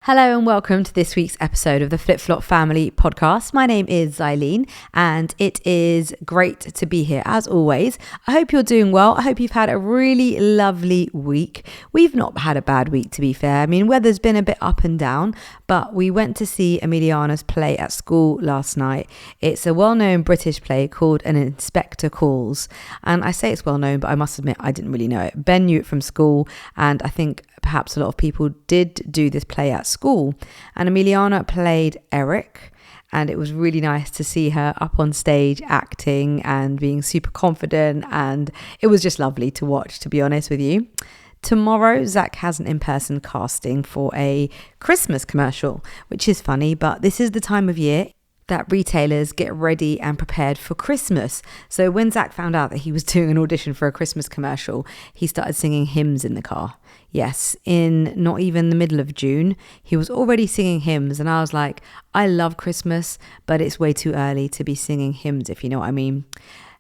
Hello and welcome to this week's episode of the Flip Flop Family podcast. My name is Zylene and it is great to be here as always. I hope you're doing well. I hope you've had a really lovely week. We've not had a bad week, to be fair. I mean, weather's been a bit up and down, but we went to see Emiliana's play at school last night. It's a well-known British play called An Inspector Calls. And I say it's well-known, but I must admit I didn't really know it. Ben knew it from school, and I think perhaps a lot of people did do this play at school. And Emiliana played Eric, and it was really nice to see her up on stage acting and being super confident, and it was just lovely to watch, to be honest with you. Tomorrow, Zach has an in-person casting for a Christmas commercial, which is funny, but this is the time of year that retailers get ready and prepared for Christmas. So when Zach found out that he was doing an audition for a Christmas commercial, he started singing hymns in the car. Yes, in not even the middle of June, he was already singing hymns. And I was like, I love Christmas, but it's way too early to be singing hymns, if you know what I mean.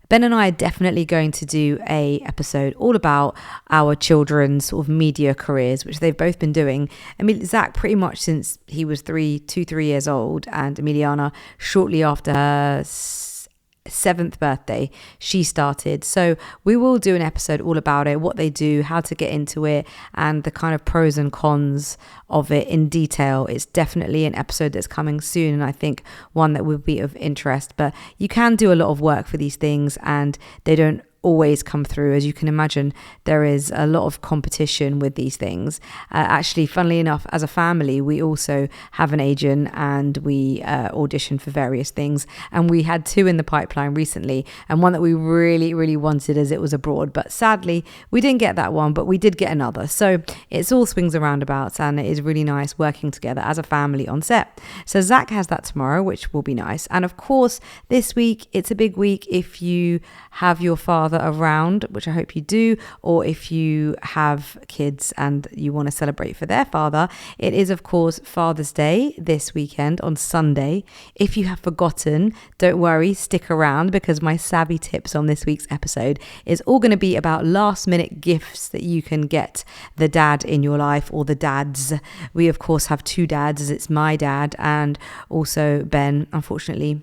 Ben and I are definitely going to do a episode all about our children's sort of media careers, which they've both been doing. I mean, Zach pretty much since he was 3 years old, and Emiliana shortly after her 7th birthday, she started. So we will do an episode all about it, what they do, how to get into it, and the kind of pros and cons of it in detail. It's definitely an episode that's coming soon, and I think one that will be of interest. But you can do a lot of work for these things, and they don't always come through. As you can imagine, there is a lot of competition with these things. Actually, funnily enough, as a family, we also have an agent, and we audition for various things, and we had 2 in the pipeline recently, and one that we really wanted as it was abroad, but sadly we didn't get that one, but we did get another. So it's all swings and roundabouts, and it is really nice working together as a family on set. So Zach has that tomorrow, which will be nice. And of course, this week it's a big week if you have your father around, which I hope you do, or if you have kids and you want to celebrate for their father. It is of course Father's Day this weekend on Sunday. If you have forgotten, don't worry, stick around, because my savvy tips on this week's episode is all going to be about last minute gifts that you can get the dad in your life, or the dads. We of course have 2 dads. It's my dad and also Ben. Unfortunately,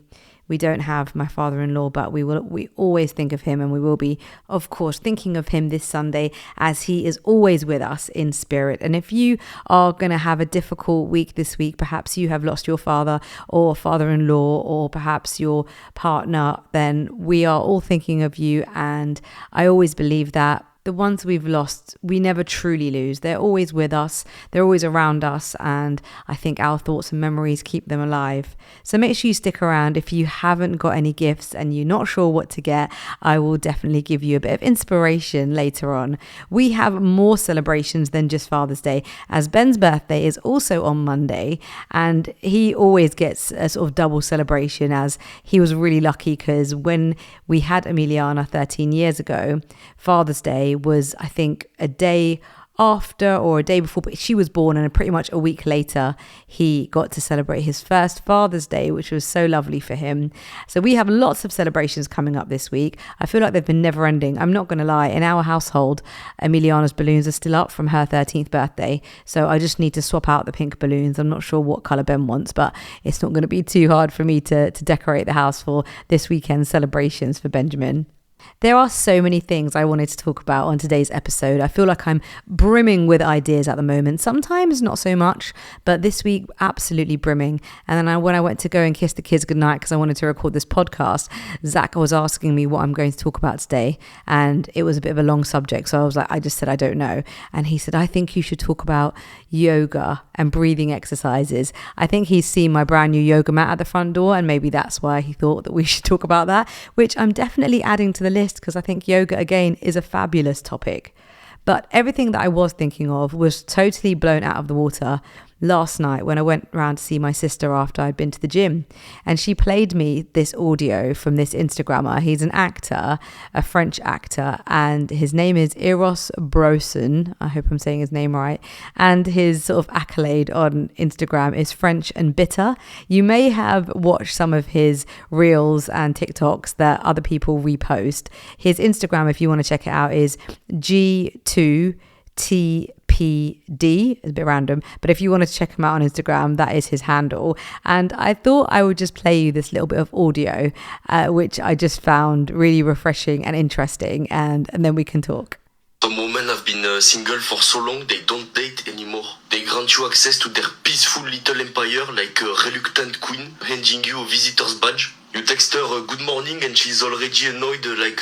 we don't have my father-in-law, but we always think of him, and we will be, of course, thinking of him this Sunday, as he is always with us in spirit. And if you are going to have a difficult week this week, perhaps you have lost your father or father-in-law, or perhaps your partner, then we are all thinking of you. And I always believe that the ones we've lost, we never truly lose. They're always with us. They're always around us. And I think our thoughts and memories keep them alive. So make sure you stick around. If you haven't got any gifts and you're not sure what to get, I will definitely give you a bit of inspiration later on. We have more celebrations than just Father's Day, as Ben's birthday is also on Monday. And he always gets a sort of double celebration, as he was really lucky because when we had Emiliana 13 years ago, Father's Day was, I think, a day after or a day before, but she was born, and pretty much a week later he got to celebrate his first Father's Day, which was so lovely for him. So we have lots of celebrations coming up this week. I feel like they've been never ending. I'm not going to lie, in our household Emiliana's balloons are still up from her 13th birthday, so I just need to swap out the pink balloons. I'm not sure what colour Ben wants, but it's not going to be too hard for me to decorate the house for this weekend's celebrations for Benjamin. There are so many things I wanted to talk about on today's episode. I feel like I'm brimming with ideas at the moment. Sometimes not so much, but this week absolutely brimming. And then when I went to go and kiss the kids goodnight because I wanted to record this podcast, Zach was asking me what I'm going to talk about today, and it was a bit of a long subject. So I just said I don't know, and he said I think you should talk about yoga and breathing exercises. I think he's seen my brand new yoga mat at the front door, and maybe that's why he thought that we should talk about that, which I'm definitely adding to the list, because I think yoga again is a fabulous topic. But everything that I was thinking of was totally blown out of the water last night when I went round to see my sister after I'd been to the gym, and she played me this audio from this Instagrammer. He's an actor, a French actor, and his name is Eros Brosen. I hope I'm saying his name right. And his sort of accolade on Instagram is French and bitter. You may have watched some of his reels and TikToks that other people repost. His Instagram, if you want to check it out, is G2TP PD. It's a bit random, but if you want to check him out on Instagram, that is his handle. And I thought I would just play you this little bit of audio, which I just found really refreshing and interesting, and then we can talk. Some women have been single for so long they don't date anymore. They grant you access to their peaceful little empire like a reluctant queen handing you a visitor's badge. You text her good morning and she's already annoyed like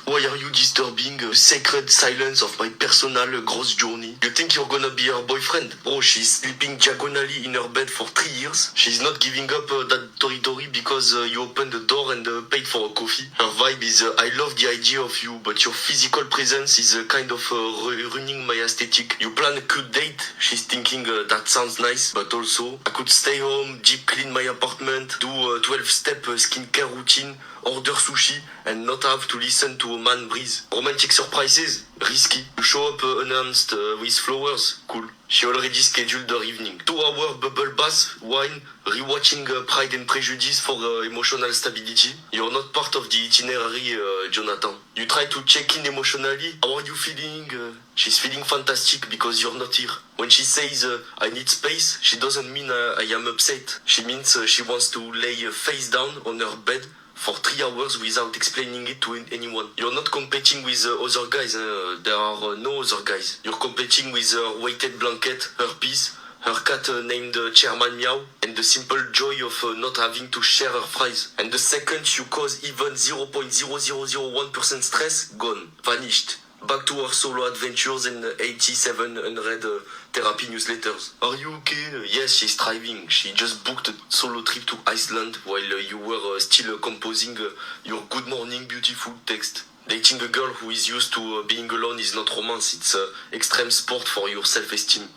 why are you disturbing the sacred silence of my personal gross journey? You think you're gonna be her boyfriend? Bro, she's sleeping diagonally in her bed for 3 years. She's not giving up that territory because you opened the door and paid for a coffee. Her vibe is I love the idea of you, but your physical presence is kind of ruining my aesthetic. You plan a cute date, she's thinking that sounds nice, but also I could stay home, deep clean my apartment, do a 12-step skincare routine, order sushi, and not have to listen to a man breathe. Romantic surprises? Risky. You show up unannounced with flowers? Cool. She already scheduled her evening. 2-hour bubble bath, wine, rewatching Pride and Prejudice for emotional stability. You're not part of the itinerary, Jonathan. You try to check in emotionally. How are you feeling? She's feeling fantastic because you're not here. When she says, I need space, she doesn't mean I am upset. She means she wants to lay face down on her bed for 3 hours without explaining it to anyone. You're not competing with other guys. There are no other guys. You're competing with her weighted blanket, her peace, her cat named Chairman Meow, and the simple joy of not having to share her fries. And the second you cause even 0.0001% stress, gone, vanished. Back to her solo adventures and 87 unread therapy newsletters. Are you okay? Yes, she's thriving. She just booked a solo trip to Iceland while you were still composing your good morning beautiful text. Dating a girl who is used to being alone is not romance, it's extreme sport for your self-esteem.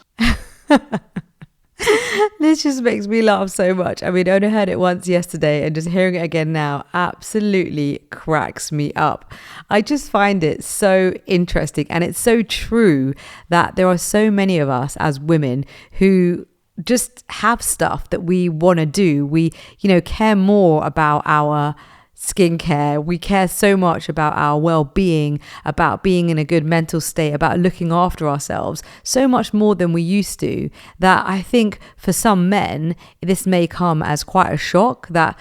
This just makes me laugh so much. I mean, I only heard it once yesterday and just hearing it again now absolutely cracks me up. I just find it so interesting, and it's so true that there are so many of us as women who just have stuff that we want to do. We, care more about our skincare. We care so much about our well-being, about being in a good mental state, about looking after ourselves, so much more than we used to, that I think for some men, this may come as quite a shock, that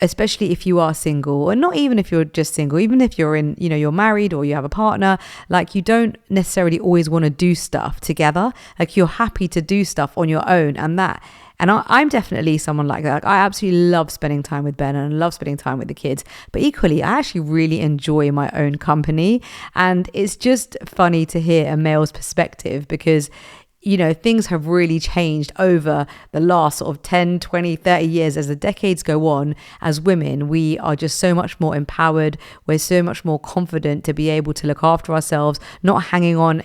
especially if you are single, or not even if you're just single, even if you're in, you're married or you have a partner, like you don't necessarily always want to do stuff together. Like you're happy to do stuff on your own, and I'm definitely someone like that. Like, I absolutely love spending time with Ben and I love spending time with the kids. But equally, I actually really enjoy my own company. And it's just funny to hear a male's perspective because, things have really changed over the last sort of 10, 20, 30 years. As the decades go on, as women, we are just so much more empowered. We're so much more confident to be able to look after ourselves, not hanging on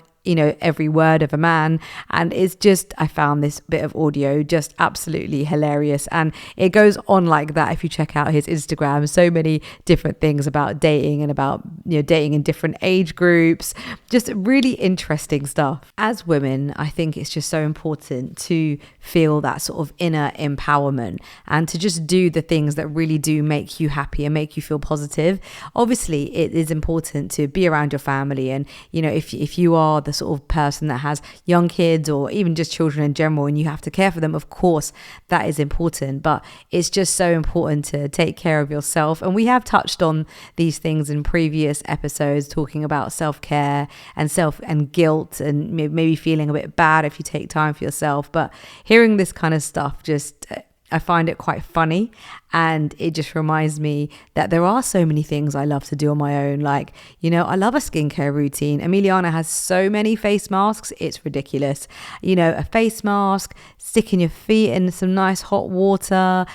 every word of a man. And it's just, I found this bit of audio just absolutely hilarious. And it goes on like that if you check out his Instagram. So many different things about dating and about, dating in different age groups. Just really interesting stuff. As women, I think it's just so important to feel that sort of inner empowerment and to just do the things that really do make you happy and make you feel positive. Obviously, it is important to be around your family. And, if you are the sort of person that has young kids or even just children in general and you have to care for them, of course that is important, but it's just so important to take care of yourself. And we have touched on these things in previous episodes, talking about self-care and guilt and maybe feeling a bit bad if you take time for yourself. But hearing this kind of stuff, just I find it quite funny, and it just reminds me that there are so many things I love to do on my own. Like, I love a skincare routine. Emiliana has so many face masks, it's ridiculous. A face mask, sticking your feet in some nice hot water,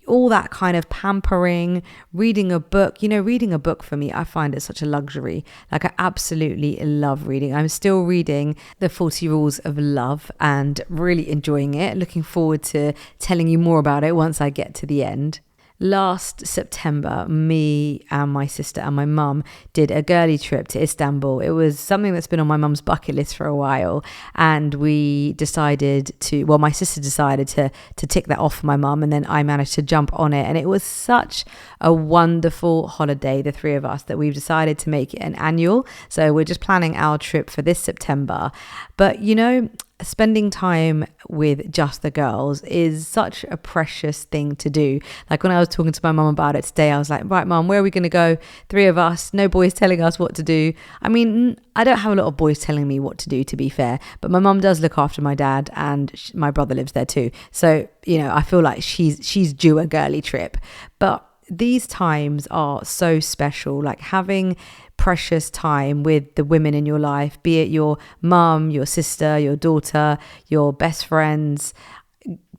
all that kind of pampering, reading a book. Reading a book for me, I find it such a luxury. Like, I absolutely love reading. I'm still reading The 40 Rules of Love and really enjoying it. Looking forward to telling you more about it once I get to the end. last September, me and my sister and my mum did a girly trip to Istanbul. It was something that's been on my mum's bucket list for a while, and we decided to, well, my sister decided to tick that off for my mum, and then I managed to jump on it, and it was such a wonderful holiday, the three of us, that we've decided to make it an annual. So we're just planning our trip for this September. But you know, spending time with just the girls is such a precious thing to do. Like when I was talking to my mum about it today, I was like, right, mum, where are we going to go? Three of us, no boys telling us what to do. I mean, I don't have a lot of boys telling me what to do, to be fair, but my mum does look after my dad, and my brother lives there too. So, you know, I feel like she's due a girly trip. But these times are so special, like having precious time with the women in your life, be it your mum, your sister, your daughter, your best friends.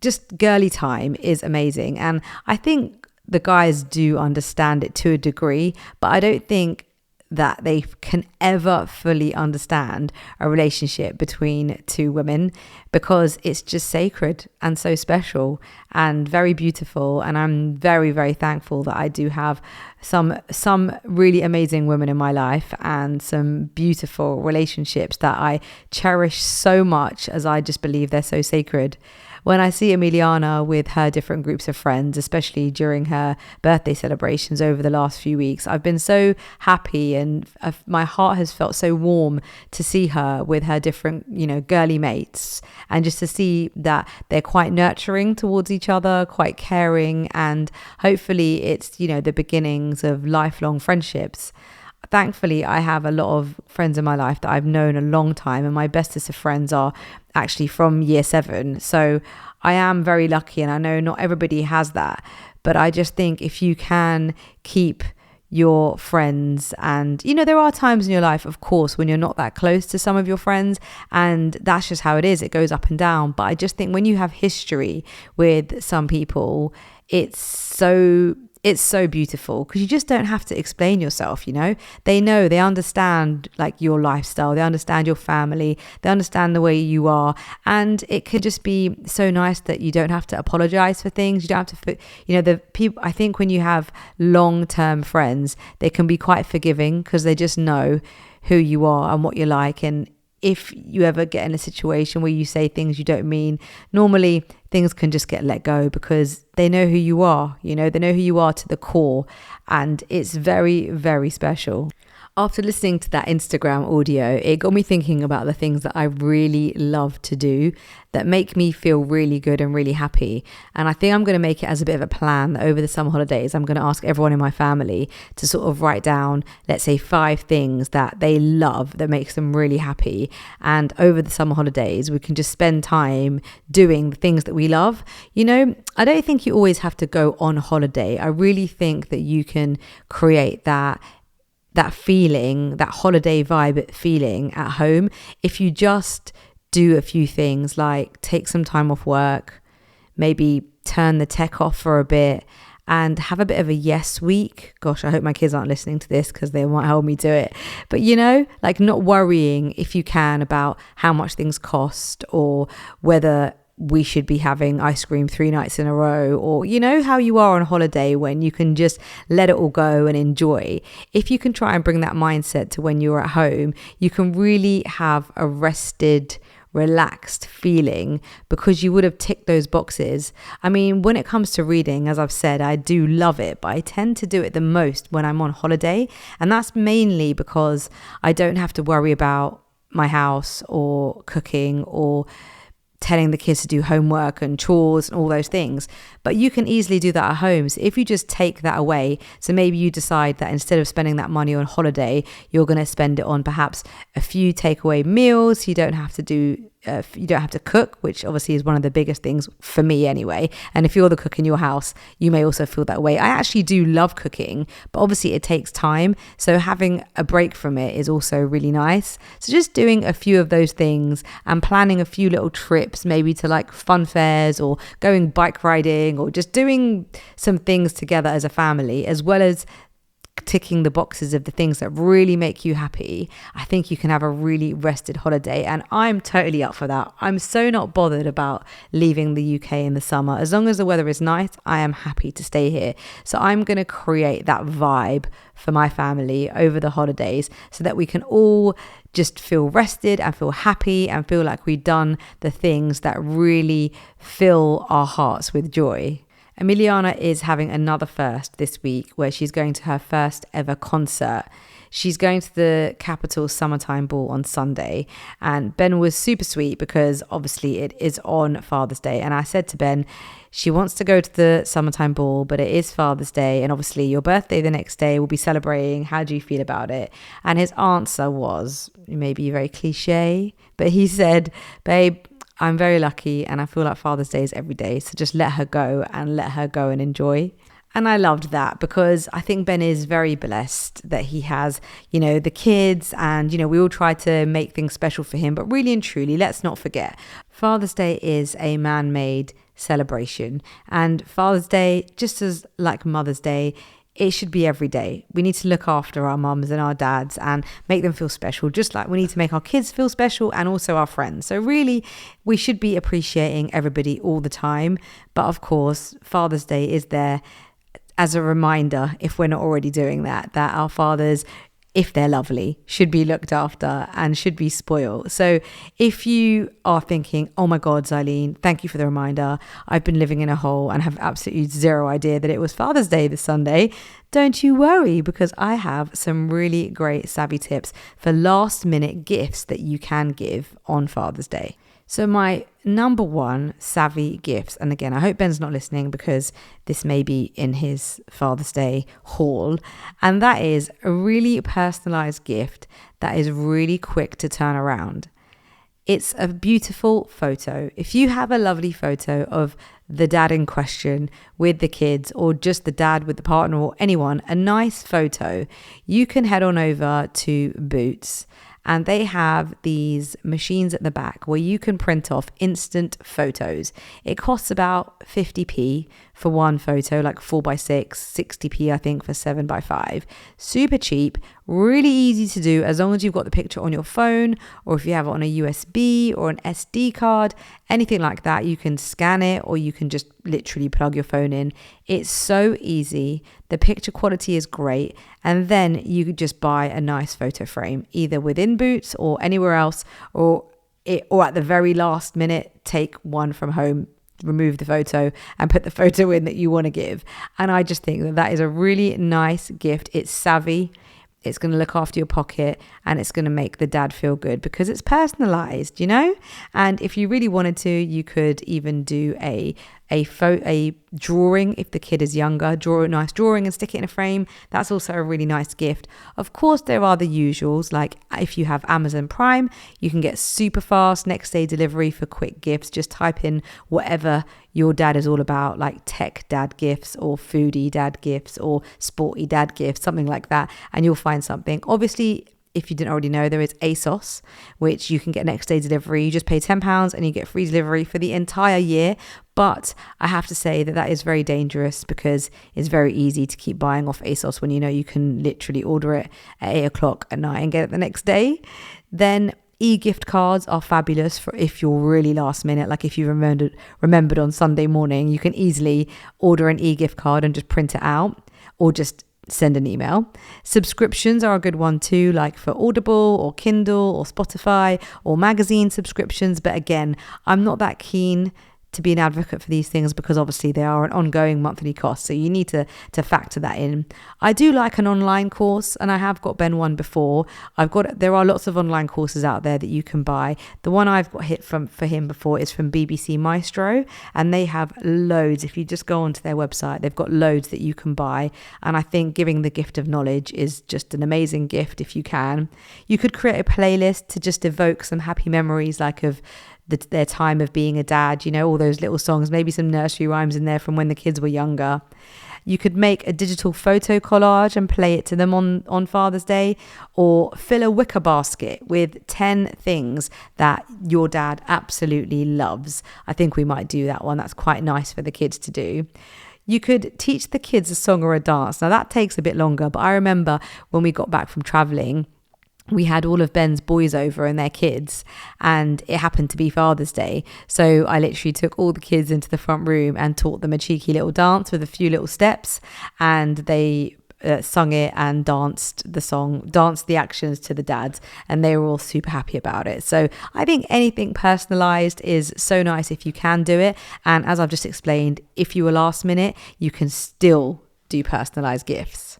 Just girly time is amazing. And I think the guys do understand it to a degree, but I don't think that they can ever fully understand a relationship between two women, because it's just sacred and so special and very beautiful. And I'm very, very thankful that I do have some really amazing women in my life and some beautiful relationships that I cherish so much, as I just believe they're so sacred. When I see Emiliana with her different groups of friends, especially during her birthday celebrations over the last few weeks, I've been so happy, and my heart has felt so warm to see her with her different, you know, girly mates, and just to see that they're quite nurturing towards each other, quite caring, and hopefully it's, you know, the beginnings of lifelong friendships. Thankfully, I have a lot of friends in my life that I've known a long time, and my bestest of friends are actually from year 7. So I am very lucky, and I know not everybody has that. But I just think if you can keep your friends, and, you know, there are times in your life, of course, when you're not that close to some of your friends, and that's just how it is. It goes up and down. But I just think when you have history with some people, it's so beautiful, because you just don't have to explain yourself, you know. They know, they understand like your lifestyle, they understand your family, they understand the way you are, and it could just be so nice that you don't have to apologize for things. You don't have to, you know, the people, I think when you have long-term friends, they can be quite forgiving because they just know who you are and what you're like. And if you ever get in a situation where you say things you don't mean, normally things can just get let go because they know who you are, you know, they know who you are to the core, and it's very, very special. After listening to that Instagram audio, it got me thinking about the things that I really love to do that make me feel really good and really happy. And I think I'm going to make it as a bit of a plan that over the summer holidays, I'm going to ask everyone in my family to sort of write down, let's say, 5 things that they love that makes them really happy. And over the summer holidays, we can just spend time doing the things that we love. You know, I don't think you always have to go on holiday. I really think that you can create that feeling, that holiday vibe feeling at home, if you just do a few things like take some time off work, maybe turn the tech off for a bit, and have a bit of a yes week. Gosh, I hope my kids aren't listening to this because they might hold me to it. But, you know, like not worrying, if you can, about how much things cost or whether we should be having ice cream 3 nights in a row, or, you know, how you are on holiday when you can just let it all go and enjoy. If you can try and bring that mindset to when you're at home, you can really have a rested, relaxed feeling because you would have ticked those boxes. I mean, when it comes to reading, as I've said, I do love it, but I tend to do it the most when I'm on holiday. And that's mainly because I don't have to worry about my house or cooking or telling the kids to do homework and chores and all those things. But you can easily do that at home. So if you just take that away, so maybe you decide that instead of spending that money on holiday, you're going to spend it on perhaps a few takeaway meals. You don't have to cook, which obviously is one of the biggest things for me anyway. And if you're the cook in your house, you may also feel that way. I actually do love cooking, but obviously it takes time. So having a break from it is also really nice. So just doing a few of those things and planning a few little trips, maybe to like fun fairs or going bike riding or just doing some things together as a family, as well as ticking the boxes of the things that really make you happy, I think you can have a really rested holiday. And I'm totally up for that. I'm so not bothered about leaving the UK in the summer. As long as the weather is nice, I am happy to stay here. So I'm going to create that vibe for my family over the holidays so that we can all just feel rested and feel happy and feel like we've done the things that really fill our hearts with joy. Emiliana is having another first this week where she's going to her first ever concert. She's going to the Capital Summertime Ball on Sunday, and Ben was super sweet because obviously it is on Father's Day. And I said to Ben, she wants to go to the Summertime Ball, but it is Father's Day, and obviously your birthday the next day, we'll be celebrating. How do you feel about it? And his answer was maybe very cliche, but he said, babe, I'm very lucky and I feel like Father's Day is every day. So just let her go and enjoy. And I loved that because I think Ben is very blessed that he has, the kids and, we all try to make things special for him. But really and truly, let's not forget, Father's Day is a man-made celebration. And Father's Day, just as like Mother's Day, it should be every day. We need to look after our mums and our dads and make them feel special, just like we need to make our kids feel special and also our friends. So really, we should be appreciating everybody all the time. But of course, Father's Day is there as a reminder, if we're not already doing that our fathers, if they're lovely, should be looked after and should be spoiled. So if you are thinking, oh my God, Zylene, thank you for the reminder. I've been living in a hole and have absolutely zero idea that it was Father's Day this Sunday. Don't you worry, because I have some really great savvy tips for last minute gifts that you can give on Father's Day. So my number one savvy gifts, and again, I hope Ben's not listening because this may be in his Father's Day haul, and that is a really personalized gift that is really quick to turn around. It's a beautiful photo. If you have a lovely photo of the dad in question with the kids, or just the dad with the partner or anyone, a nice photo, you can head on over to Boots. And they have these machines at the back where you can print off instant photos. It costs about 50p for one photo, like 4x6, 60p I think for 7x5. Super cheap, really easy to do as long as you've got the picture on your phone, or if you have it on a USB or an SD card, anything like that. You can scan it or you can just literally plug your phone in. It's so easy. The picture quality is great. And then you could just buy a nice photo frame, either within Boots or anywhere else, or at the very last minute, take one from home, remove the photo and put the photo in that you want to give. And I just think that is a really nice gift. It's savvy. It's going to look after your pocket and it's going to make the dad feel good because it's personalized, And if you really wanted to, you could even do a drawing. If the kid is younger, draw a nice drawing and stick it in a frame. That's also a really nice gift. Of course, there are the usuals, like if you have Amazon Prime, you can get super fast next day delivery for quick gifts. Just type in whatever your dad is all about, like tech dad gifts or foodie dad gifts or sporty dad gifts, something like that, and you'll find something. Obviously, if you didn't already know, there is ASOS, which you can get next day delivery. You just pay £10 and you get free delivery for the entire year. But I have to say that is very dangerous because it's very easy to keep buying off ASOS when you can literally order it at 8 o'clock at night and get it the next day. Then e-gift cards are fabulous for if you're really last minute. Like if you remembered on Sunday morning, you can easily order an e-gift card and just print it out, or just send an email. Subscriptions are a good one too, like for Audible or Kindle or Spotify or magazine subscriptions. But again, I'm not that keen to be an advocate for these things because obviously they are an ongoing monthly cost, so you need to factor that in. I do like an online course, and I have got Ben one before. There are lots of online courses out there that you can buy. The one I've got hit for him before is from BBC Maestro, and they have loads. If you just go onto their website, they've got loads that you can buy, and I think giving the gift of knowledge is just an amazing gift if you can. You could create a playlist to just evoke some happy memories, like of their time of being a dad, all those little songs, maybe some nursery rhymes in there from when the kids were younger. You could make a digital photo collage and play it to them on Father's Day, or fill a wicker basket with 10 things that your dad absolutely loves. I think we might do that one. That's quite nice for the kids to do. You could teach the kids a song or a dance. Now that takes a bit longer, but I remember when we got back from traveling, we had all of Ben's boys over and their kids, and it happened to be Father's Day. So I literally took all the kids into the front room and taught them a cheeky little dance with a few little steps, and they sung it and danced the song, danced the actions to the dads, and they were all super happy about it. So I think anything personalized is so nice if you can do it. And as I've just explained, if you were last minute, you can still do personalized gifts.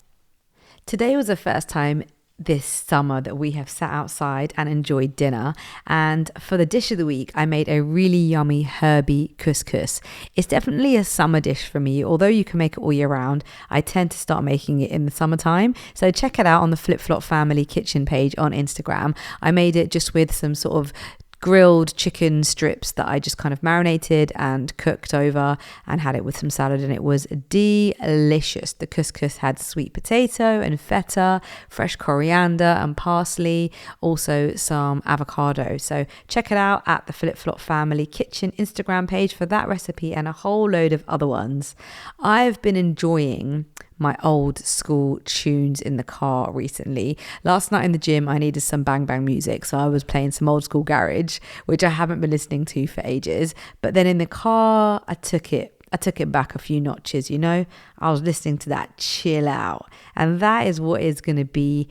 Today was the first time this summer that we have sat outside and enjoyed dinner, and for the dish of the week I made a really yummy herby couscous. It's definitely a summer dish for me, although you can make it all year round. I tend to start making it in the summertime, so check it out on the Flip Flop Family Kitchen page on Instagram. I made it just with some sort of grilled chicken strips that I just kind of marinated and cooked over, and had it with some salad, and it was delicious. The couscous had sweet potato and feta, fresh coriander and parsley, also some avocado. So check it out at the Flip Flop Family Kitchen Instagram page for that recipe and a whole load of other ones. I've been enjoying my old school tunes in the car recently. Last night in the gym, I needed some bang bang music, so I was playing some old school garage, which I haven't been listening to for ages. But then in the car, I took it back a few notches, you know. I was listening to that chill out, and that is what is going to be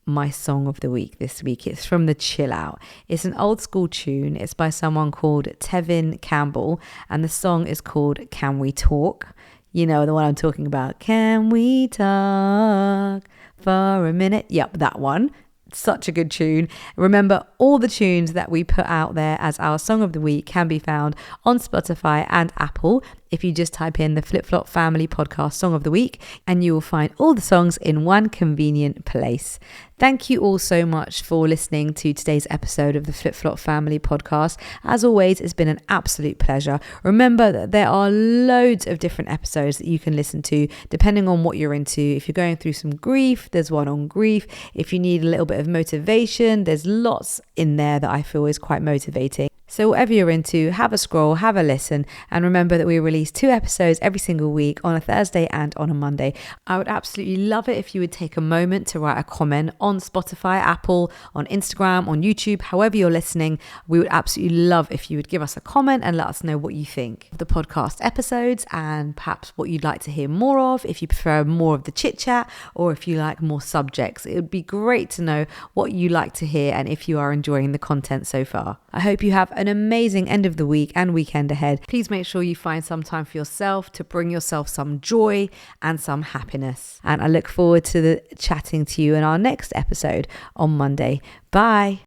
my song of the week this week. It's from the Chill Out. It's an old school tune. It's by someone called Tevin Campbell, and the song is called Can We Talk? You know, the one I'm talking about. Can we talk for a minute? Yep, that one. Such a good tune. Remember, all the tunes that we put out there as our song of the week can be found on Spotify and Apple. If you just type in the Flip Flop Family Podcast Song of the Week, and you will find all the songs in one convenient place. Thank you all so much for listening to today's episode of the Flip Flop Family Podcast. As always, it's been an absolute pleasure. Remember that there are loads of different episodes that you can listen to depending on what you're into. If you're going through some grief, there's one on grief. If you need a little bit of motivation, there's lots in there that I feel is quite motivating. So whatever you're into, have a scroll, have a listen, and remember that we release 2 episodes every single week on a Thursday and on a Monday. I would absolutely love it if you would take a moment to write a comment on Spotify, Apple, on Instagram, on YouTube, however you're listening. We would absolutely love if you would give us a comment and let us know what you think of the podcast episodes, and perhaps what you'd like to hear more of, if you prefer more of the chit chat, or if you like more subjects. It would be great to know what you like to hear and if you are enjoying the content so far. I hope you have an amazing end of the week and weekend ahead. Please make sure you find some time for yourself to bring yourself some joy and some happiness. And I look forward to chatting to you in our next episode on Monday. Bye.